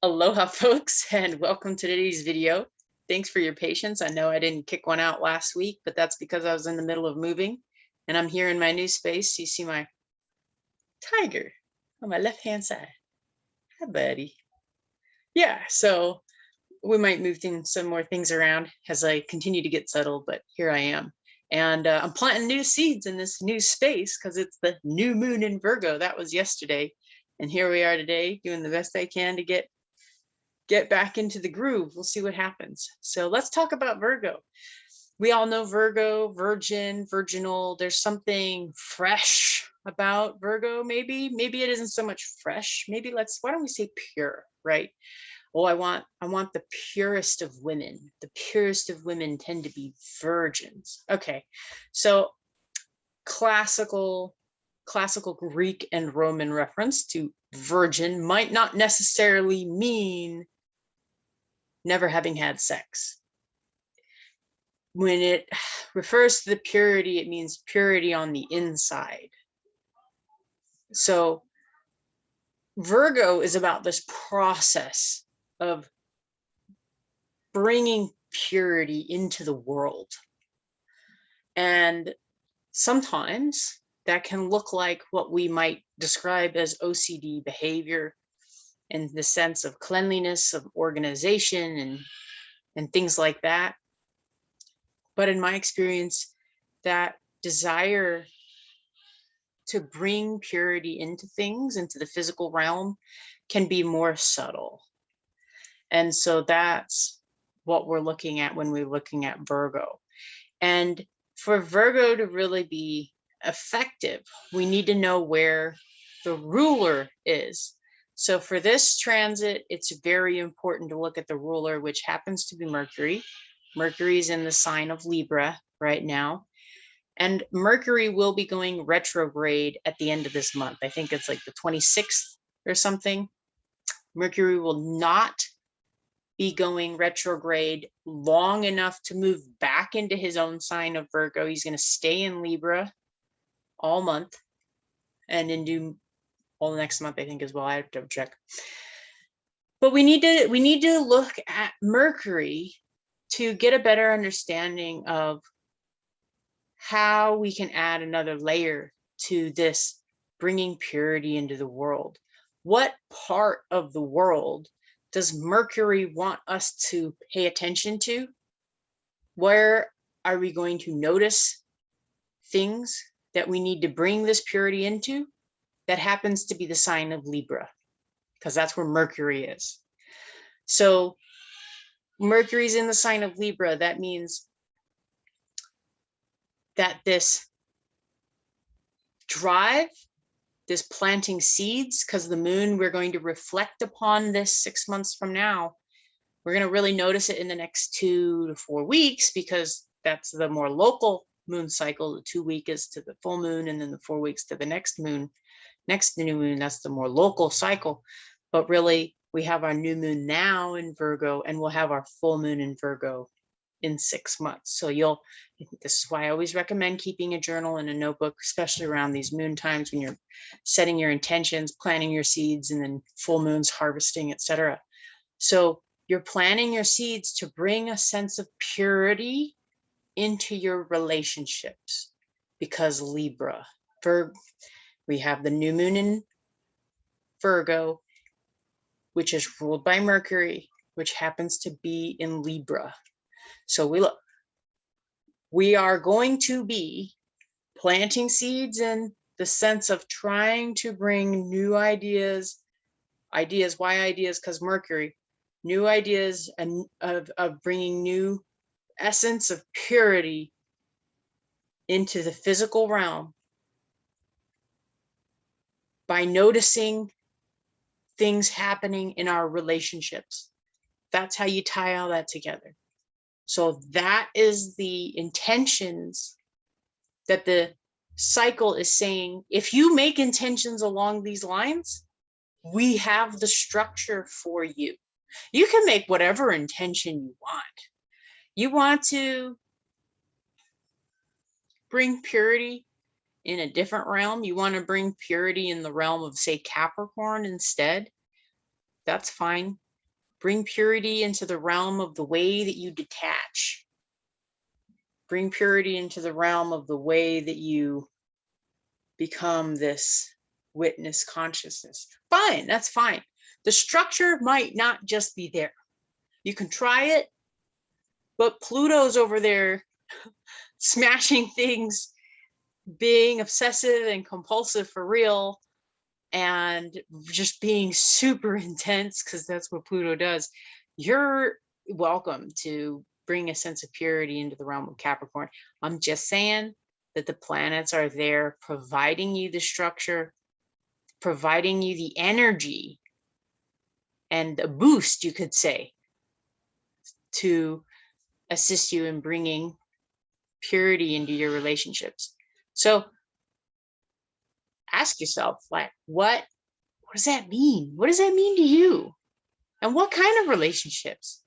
Aloha folks, and welcome to today's video. Thanks for your patience. I know I didn't kick one out last week, but that's because I was in the middle of moving and I'm here in my new space. You see my tiger on my left-hand side. Hi, buddy. Yeah, so we might move some more things around as I continue to get settled, but here I am. And I'm planting new seeds in this new space because it's the new moon in Virgo. That was yesterday. And here we are today doing the best I can to get back into the groove. We'll see what happens. So let's talk about Virgo. We all know Virgo, virgin, virginal. There's something fresh about Virgo. Maybe it isn't so much fresh. Why don't we say pure, right? Oh, I want the purest of women. The purest of women tend to be virgins. Okay, so classical Greek and Roman reference to virgin might not necessarily mean never having had sex. When it refers to the purity, it means purity on the inside. So Virgo is about this process of bringing purity into the world. And sometimes that can look like what we might describe as OCD behavior, in the sense of cleanliness, of organization, and things like that. But in my experience, that desire to bring purity into things, into the physical realm, can be more subtle. And so that's what we're looking at when we're looking at Virgo. And for Virgo to really be effective, we need to know where the ruler is. So for this transit, it's very important to look at the ruler, which happens to be Mercury. Mercury is in the sign of Libra right now. And Mercury will be going retrograde at the end of this month. I think it's like the 26th or something. Mercury will not be going retrograde long enough to move back into his own sign of Virgo. He's going to stay in Libra all month and into all the next month, I think, as well. I have to check. But we need to look at Mercury to get a better understanding of how we can add another layer to this bringing purity into the world. What part of the world does Mercury want us to pay attention to? Where are we going to notice things that we need to bring this purity into? That happens to be the sign of Libra, because that's where Mercury is. So Mercury's in the sign of Libra. That means that this drive, this planting seeds, because the moon, we're going to reflect upon this 6 months from now. We're going to really notice it in the next 2 to 4 weeks, because that's the more local moon cycle. The 2 week is to the full moon, and then the 4 weeks to the next moon. Next new moon, that's the more local cycle. But really, we have our new moon now in Virgo, and we'll have our full moon in Virgo in 6 months. So this is why I always recommend keeping a journal and a notebook, especially around these moon times when you're setting your intentions, planting your seeds, and then full moons, harvesting, etc. So you're planting your seeds to bring a sense of purity into your relationships, because Libra, we have the new moon in Virgo, which is ruled by Mercury, which happens to be in Libra. So we are going to be planting seeds in the sense of trying to bring new ideas. Why ideas? Because Mercury, new ideas, and of bringing new essence of purity into the physical realm by noticing things happening in our relationships. That's how you tie all that together. So that is the intentions that the cycle is saying. If you make intentions along these lines, we have the structure for you. You can make whatever intention you want. You want to bring purity in a different realm. You want to bring purity in the realm of, say, Capricorn instead. That's fine. Bring purity into the realm of the way that you detach. Bring purity into the realm of the way that you become this witness consciousness. Fine, that's fine. The structure might not just be there. You can try it, but Pluto's over there smashing things, being obsessive and compulsive for real, and just being super intense, because that's what Pluto does. You're welcome to bring a sense of purity into the realm of Capricorn. I'm just saying that the planets are there providing you the structure, providing you the energy and a boost, you could say, to assist you in bringing purity into your relationships. So ask yourself, like, what does that mean? What does that mean to you? And what kind of relationships?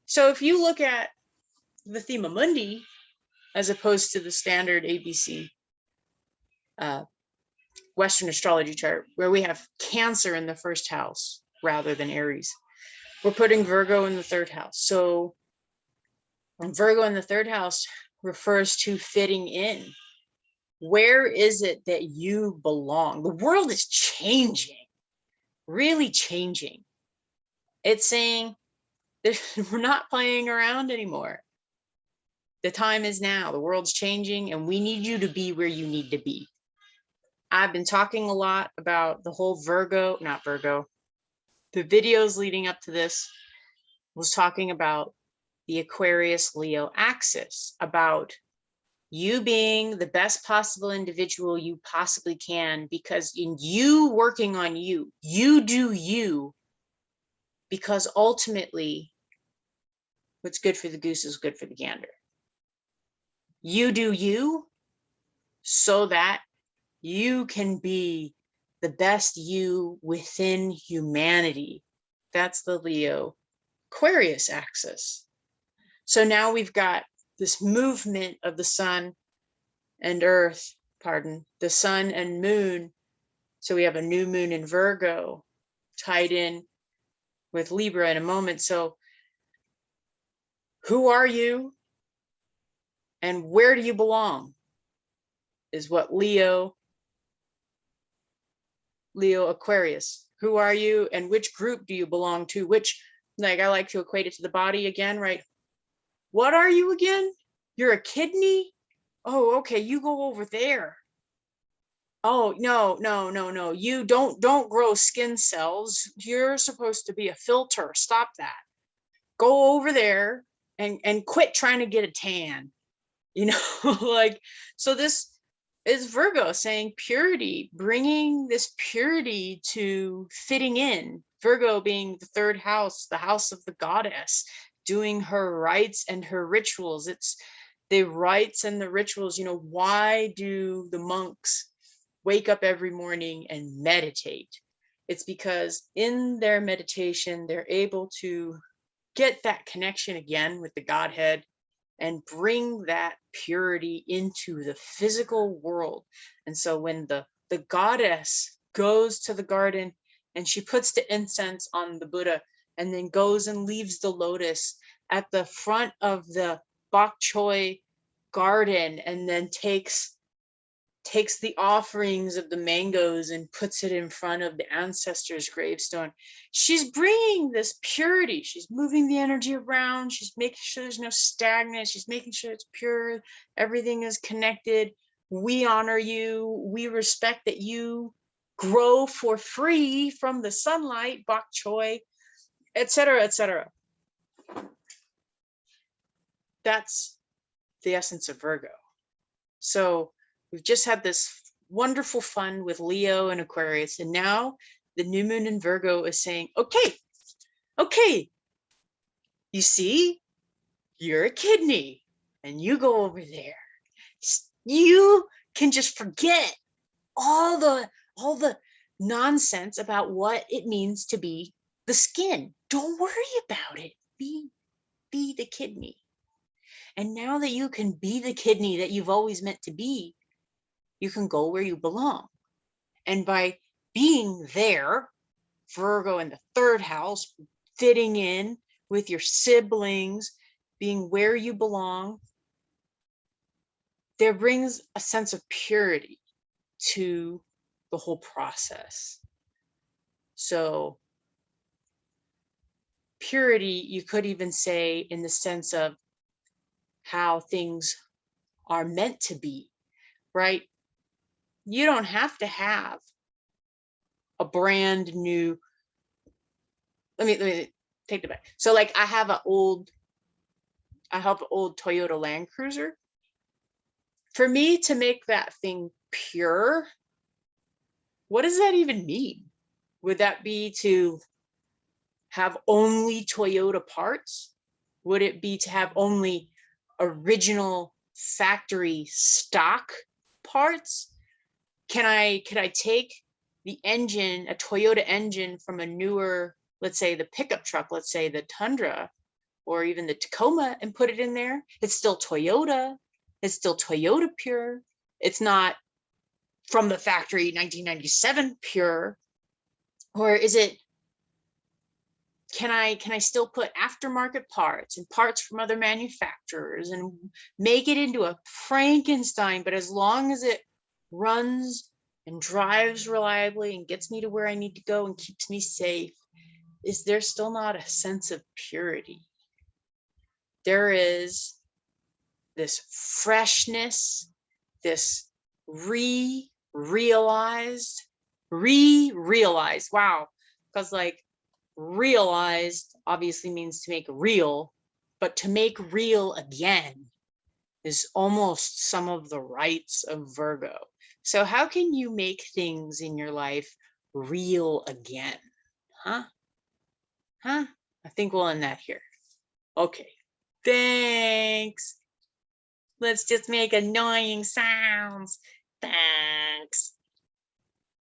So if you look at the Thema Mundi, as opposed to the standard ABC Western astrology chart, where we have Cancer in the first house rather than Aries, we're putting Virgo in the third house. So Virgo in the third house refers to fitting in. Where is it that you belong? The world is changing, really changing. It's saying we're not playing around anymore. The time is now. The world's changing, and we need you to be where you need to be. I've been talking a lot about the whole the videos leading up to this was talking about the Aquarius Leo axis, about you being the best possible individual you possibly can, because in you working on you, you do you, because ultimately what's good for the goose is good for the gander. You do you so that you can be the best you within humanity. That's the Leo Aquarius axis. So now we've got this movement of the sun and earth, the sun and moon. So we have a new moon in Virgo tied in with Libra in a moment. So who are you and where do you belong is what Leo Aquarius. Who are you and which group do you belong to? Which, like, I like to equate it to the body again, right? What are you again? You're a kidney? Oh, okay, you go over there. Oh, no. You don't grow skin cells. You're supposed to be a filter. Stop that. Go over there and quit trying to get a tan. You know, like, so this is Virgo saying purity, bringing this purity to fitting in. Virgo being the third house, the house of the goddess, doing her rites and her rituals. It's the rites and the rituals. You know, why do the monks wake up every morning and meditate? It's because in their meditation, they're able to get that connection again with the Godhead and bring that purity into the physical world. And so when the goddess goes to the garden and she puts the incense on the Buddha and then goes and leaves the lotus at the front of the bok choy garden and then takes the offerings of the mangoes and puts it in front of the ancestors' gravestone. She's bringing this purity. She's moving the energy around. She's making sure there's no stagnant. She's making sure it's pure. Everything is connected. We honor you. We respect that you grow for free from the sunlight, bok choy, etc., etc. That's the essence of Virgo. So we've just had this wonderful fun with Leo and Aquarius, and now the new moon in Virgo is saying, okay, you see, you're a kidney and you go over there. You can just forget all the nonsense about what it means to be the skin. Don't worry about it. Be the kidney. And now that you can be the kidney that you've always meant to be, you can go where you belong. And by being there, Virgo in the third house, fitting in with your siblings, being where you belong, there brings a sense of purity to the whole process. So purity, you could even say, in the sense of how things are meant to be, right? You don't have to have a brand new, let me take it back. So like I have an old Toyota Land Cruiser. For me to make that thing pure, what does that even mean? Would that be to have only Toyota parts? Would it be to have only original factory stock parts? Could I take the engine, a Toyota engine from a newer, let's say the pickup truck, let's say the Tundra or even the Tacoma, and put it in there? It's still Toyota. It's still Toyota pure. It's not from the factory 1997 pure. Or is it, can I still put aftermarket parts and parts from other manufacturers and make it into a Frankenstein, but as long as it runs and drives reliably and gets me to where I need to go and keeps me safe, is there still not a sense of purity? There is this freshness, this realized, wow, because like realized obviously means to make real, but to make real again is almost some of the rites of Virgo. So how can you make things in your life real again? Huh? I think we'll end that here. Okay, thanks. Let's just make annoying sounds.